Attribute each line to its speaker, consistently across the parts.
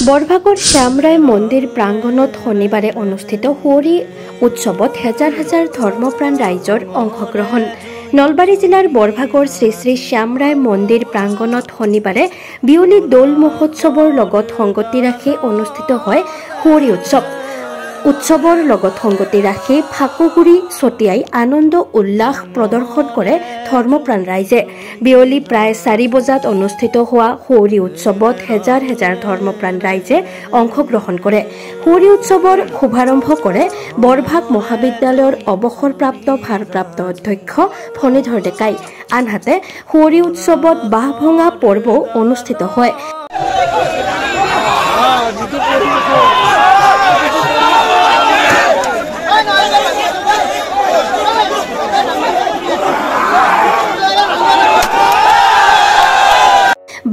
Speaker 1: বৰভাগৰ শ্যামৰায় মন্দিৰ প্ৰাংগণত শনিবাৰে অনুষ্ঠিত হোলী উৎসৱত হেজাৰ হেজাৰ ধৰ্মপ্ৰাণ ৰাইজৰ অংশগ্ৰহণ। নলবাৰী জিলাৰ বৰভাগৰ শ্ৰী শ্ৰী শ্যামৰায় মন্দিৰ প্ৰাংগণত শনিবাৰে বিয়লি দৌল মহোৎসৱৰ লগত সংগতি ৰাখি অনুষ্ঠিত হয় হোলী উৎসৱ। উৎসৱৰ লগত সংগতি ৰাখি ফাকুগুৰি ছটিয়াই আনন্দ উল্লাস প্ৰদৰ্শন কৰে ধৰ্মপ্ৰাণ ৰাইজে। বিয়লি প্ৰায় 4 বজাত অনুষ্ঠিত হোৱা হোলী উৎসৱত হেজাৰ হেজাৰ ধৰ্মপ্ৰাণ ৰাইজে অংশগ্ৰহণ কৰে। হোলী উৎসৱৰ শুভাৰম্ভ কৰে বৰভাগ মহাবিদ্যালয়ৰ অৱসৰপ্ৰাপ্ত ভাৰপ্ৰাপ্ত অধ্যক্ষ ফণীধৰ ডেকাই। আনহাতে হোলী উৎসৱত বাঁহ ভঙা পৰ্বও অনুষ্ঠিত হয়।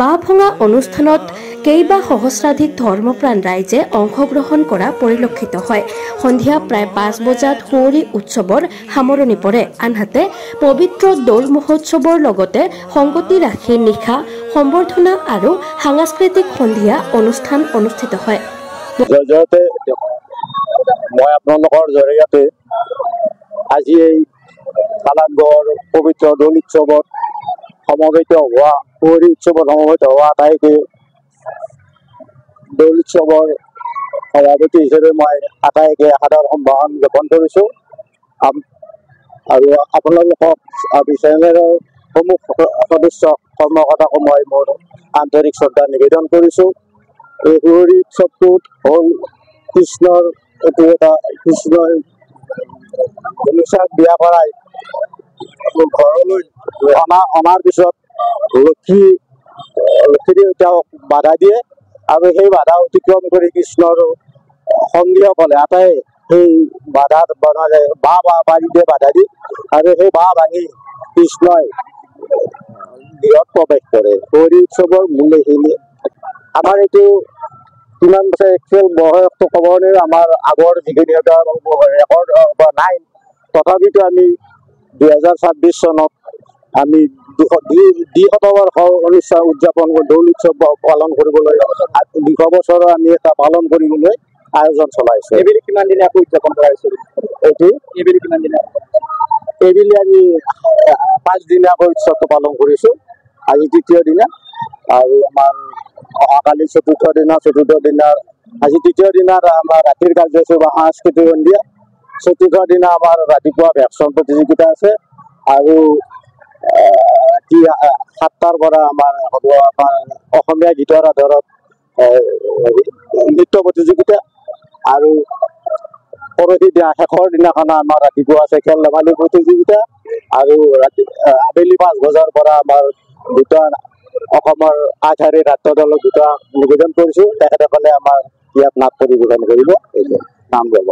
Speaker 1: বাঁহ ভঙা অনুষ্ঠানত কেইবা সহস্ৰাধিক ধৰ্মপ্ৰাণ ৰাইজে অংশগ্ৰহণ কৰা পৰিলক্ষিত হয়। সন্ধিয়া প্ৰায় 5 বজাত হোলী উৎসৱৰ সামৰণি পৰে। আনহাতে পবিত্ৰ দৌল মহোৎসৱৰ লগতে সংগতি ৰাখি নিশা সম্বৰ্ধনা আৰু সাংস্কৃতিক সন্ধিয়া অনুষ্ঠান অনুষ্ঠিত হয়।
Speaker 2: মই আপোনালোকৰ জৰিয়তে আজি এই কালাগড় পবিত্ৰ দৌল উৎসৱত সমবেত হোৱা হোলী উৎসৱত সমবেত হোৱা আটাইকে দৌল উৎসৱৰ সভাপতি হিচাপে মই আটাইকে সাদৰ সম্ভাষণ জ্ঞাপন কৰিছোঁ আৰু আপোনালোকক চেনেলৰ সমূহ সদস্য কৰ্মকৰ্তাক মই মোৰ আন্তৰিক শ্ৰদ্ধা নিবেদন কৰিছোঁ। এই হোলী উৎসৱটোত হ'ল কৃষ্ণৰ এইটো এটা কৃষ্ণই ধনুচাক বিয়া কৰাই ঘৰলৈ অনাৰ পিছত লক্ষী তেওঁক বাধা দিয়ে আৰু সেই বাধা অতিক্ৰম কৰি কৃষ্ণৰ সংগীসকলে আটাই সেই বাধাত বাঁহ পাৰি দিয়ে বাধা দি আৰু সেই বাঁহ ভাঙি কৃষ্ণই গৃহত প্ৰৱেশ কৰে। হোলী উৎসৱৰ মূল এইখিনি। আমাৰ এইটো কিমান বছৰ একচুৱেল বয়সটো ক'ব নোৱাৰি, আমাৰ আগৰ যিখিনি ৰেকৰ্ড নাই, তথাপিতো আমি 2026 চনত আমি 200 বৰ্ষ অনুষ্ঠান উদযাপন দৌল উৎসৱ পালন কৰিবলৈ 200 বছৰৰ আমি এটা পালন কৰিবলৈ আয়োজন চলাইছোঁ। এইবেলি কিমান দিনে আকৌ উদযাপন কৰা হৈছে? এইবেলি কিমান দিনে? এইবেলি আমি 5 দিনীয়াকৈ উৎসৱটো পালন কৰিছোঁ। আজি 3য় দিনা আৰু আমাৰ অহাকালি 4ৰ্থ দিনাৰ আজি 3য় দিনাৰ আমাৰ ৰাতিৰ কাৰ্যসূচী বা সাংস্কৃতিক সন্ধিয়া। 4ৰ্থ দিনা আমাৰ ৰাতিপুৱা ভেকচন প্ৰতিযোগিতা আছে আৰু ৰাতি 7টাৰ পৰা আমাৰ হ'ব আমাৰ অসমীয়া গীতৰ আধাৰত নৃত্য প্ৰতিযোগিতা আৰু পৰহি দিনা শেষৰ দিনাখন আমাৰ ৰাতিপুৱা আছে খেল ধেমালি প্ৰতিযোগিতা আৰু আবেলি 5 বজাৰ পৰা আমাৰ দুটা অসমৰ আগশাৰীৰ নাট্য দলক দুটা নিবেদন কৰিছোঁ। তেখেতসকলে আমাৰ ইয়াত নাট পৰিৱেশন কৰিব, এইটো নাম ল'ব।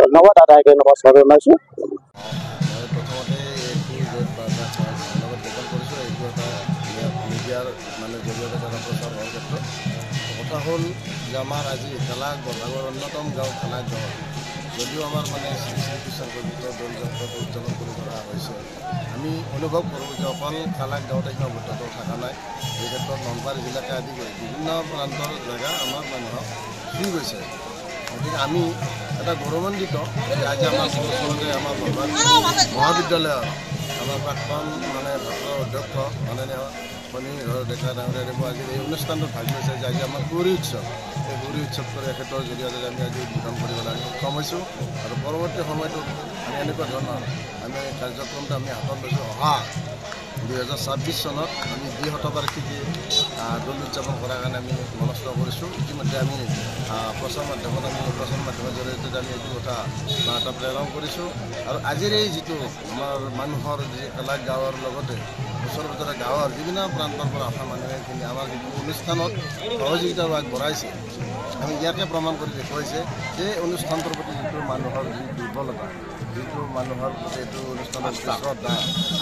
Speaker 2: ধন্যবাদ। আটাইকে নমস্কাৰ জনাইছোঁ।
Speaker 3: মিডিয়াৰ জৰিয়তে এটা প্ৰচাৰ হোৱাৰ ক্ষেত্ৰত কথা হ'ল যে আমাৰ আজি বৰভাগৰ অন্যতম গাঁও গাঁও যদিও আমাৰ শ্ৰী শ্ৰীকৃষ্ণৰ পবিত্ৰ দৌল যাত্ৰাটো উদযাপন কৰি কৰা হৈছে, আমি অনুভৱ কৰোঁ যে অকল গাঁৱতে সীমাবদ্ধ থকা নাই। এই ক্ষেত্ৰত নলবাৰী জিলাকে আদি কৰি বিভিন্ন প্ৰান্তৰ জেগা আমাৰ মানুহক চুই গৈছে। গতিকে আমি এটা গৌৰৱান্বিত যে আজি আমাৰ ওচৰতে আমাৰ বৰভাগ মহাবিদ্যালয়ৰ আমাৰ প্ৰাক্তন ভাৰতৰ অধ্যক্ষ মাননীয় ফণীধৰ ডেকা ডাঙৰীয়াই আজি এই অনুষ্ঠানটোত ভাগ লৈছে যে আজি আমাৰ হোলী উৎসৱ। এই হোলী উৎসৱটোৰ এখেতৰ জৰিয়তে আমি আজি উদ্বোধন কৰিবলৈ আমি সক্ষম হৈছোঁ আৰু পৰৱৰ্তী সময়টোত আমি এনেকুৱা ধৰণৰ আমি কাৰ্যক্ৰমটো আমি হাতত লৈছোঁ। অহা 2026 চনত আমি 200বাৰ্ষিকী দৌল উদযাপন কৰাৰ কাৰণে আমি মনস্থ কৰিছোঁ। ইতিমধ্যে আমি প্ৰচাৰ মাধ্যমৰ জৰিয়তে আমি এইটো কথা বাৰ্তা প্ৰেৰণ কৰিছোঁ আৰু আজিৰ এই যিটো আমাৰ মানুহৰ যি গাঁৱৰ লগতে ওচৰ পাজৰৰ গাঁৱৰ বিভিন্ন প্ৰান্তৰ পৰা অহা মানুহে আমাৰ যিটো অনুষ্ঠানত সহযোগিতা আগবঢ়াইছে, আমি ইয়াকে প্ৰমাণ কৰি দেখুৱাইছে যে অনুষ্ঠানটোৰ প্ৰতি যিটো মানুহৰ যি দুৰ্বলতা, যিটো মানুহৰ প্ৰতি এইটো অনুষ্ঠানৰ শ্ৰদ্ধা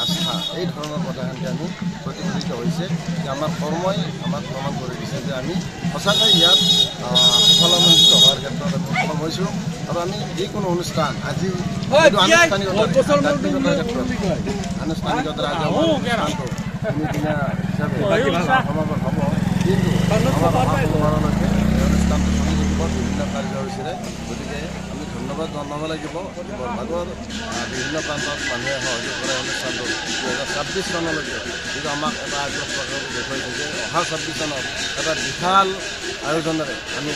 Speaker 3: আস্থা, এই ধৰণৰ কথাখিনি আমি প্ৰতিফলিত হৈছে যে আমাৰ কৰ্মই আমাক প্ৰমাণ কৰি দিছে যে আমি সঁচাকৈ ইয়াত সফলমণ্ডিত হোৱাৰ ক্ষেত্ৰত আমি সক্ষম হৈছোঁ আৰু আমি যিকোনো অনুষ্ঠান আজি আনুষ্ঠানিকতাৰ ক্ষেত্ৰত আনুষ্ঠানিকতাৰ আজি আমাৰ অনুষ্ঠানটো 3 দিনীয়া হিচাপে সমাপন হ'ব, কিন্তু আমাৰ অহা সোমবাৰলৈকে এই অনুষ্ঠান মানিব লাগিব বৰভাগৰ বিভিন্ন প্ৰান্তত মানুহে সহযোগ কৰা অনুষ্ঠানটো 2026 চনলৈকে যিটো আমাক এটা আগ্ৰহ প্ৰকাশ দেখুৱাইছে যে অহা 26 চনত এটা বিশাল আয়োজনেৰে আমি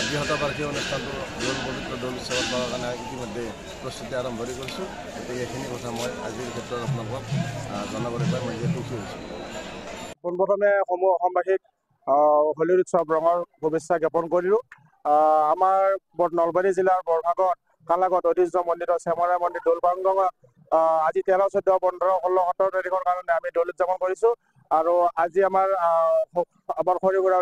Speaker 3: দ্বিশতবাৰ্ষিকী অনুষ্ঠানটো দৌল পবিত্ৰ দৌল উৎসৱত পাবৰ কাৰণে ইতিমধ্যে প্ৰস্তুতি আৰম্ভ কৰিছোঁ। গতিকে এইখিনি কথা মই আজিৰ ক্ষেত্ৰত আপোনালোকক জনাবলৈ পাই মই নিজে সুখী হৈছোঁ।
Speaker 2: পোনপ্ৰথমে সমূহ অসমবাসীক হোলীৰ উৎসৱ ৰঙৰ শুভেচ্ছা জ্ঞাপন কৰিলোঁ। আমাৰ নলবাৰী জিলাৰ বৰভাগত কালাগত ঐতিহ্যমণ্ডিত শ্যামৰাই মন্দিৰ দৌল প্ৰাংগণত আজি 13, 14, 15, 16, 17 তাৰিখৰ কাৰণে আমি দৌল উদযাপন কৰিছোঁ। আৰু আজি আমাৰ সৰু সুৰা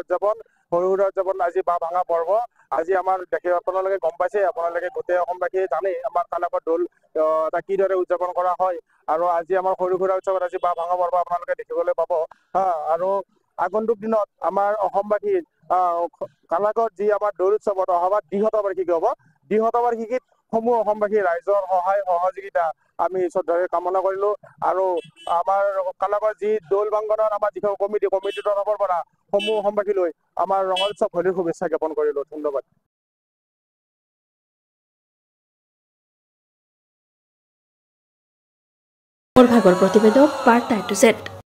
Speaker 2: উদযাপন আজি বাঁহ ভাঙা পৰ্ব। আজি আমাৰ আপোনালোকে গম পাইছে, আপোনালোকে গোটেই অসমবাসীয়ে জানেই আমাৰ কালাগত দৌল এটা কিদৰে উদযাপন কৰা হয়। আৰু আজি আমাৰ সৰু সুৰা উৎসৱত আজি বাঁহ ভাঙা পৰ্ব আপোনালোকে দেখিবলৈ পাব। আৰু আগন্তুক দিনত আমাৰ অসমবাসীৰ কালাগত যি আমাৰ দৌল উৎসৱত অহাবাৰ দ্বিশতবাৰ্ষিকী হ'ব। দ্বিশতবাৰ্ষিকীত সমূহ অসমবাসী ৰাইজৰ সহায় সহযোগিতা আমি শ্ৰদ্ধাৰে কামনা কৰিলোঁ। আৰু আমাৰ কালাগত যি দৌল প্ৰাংগণত আমাৰ যিখন কমিটিৰ তৰফৰ পৰা সমূহ অসমবাসীলৈ আমাৰ ৰঙৰ উৎসৱ হোলীৰ শুভেচ্ছা জ্ঞাপন কৰিলোঁ। ধন্যবাদ।
Speaker 1: বৰভাগৰ প্ৰতিবেদক বাৰ্তা টু জেড।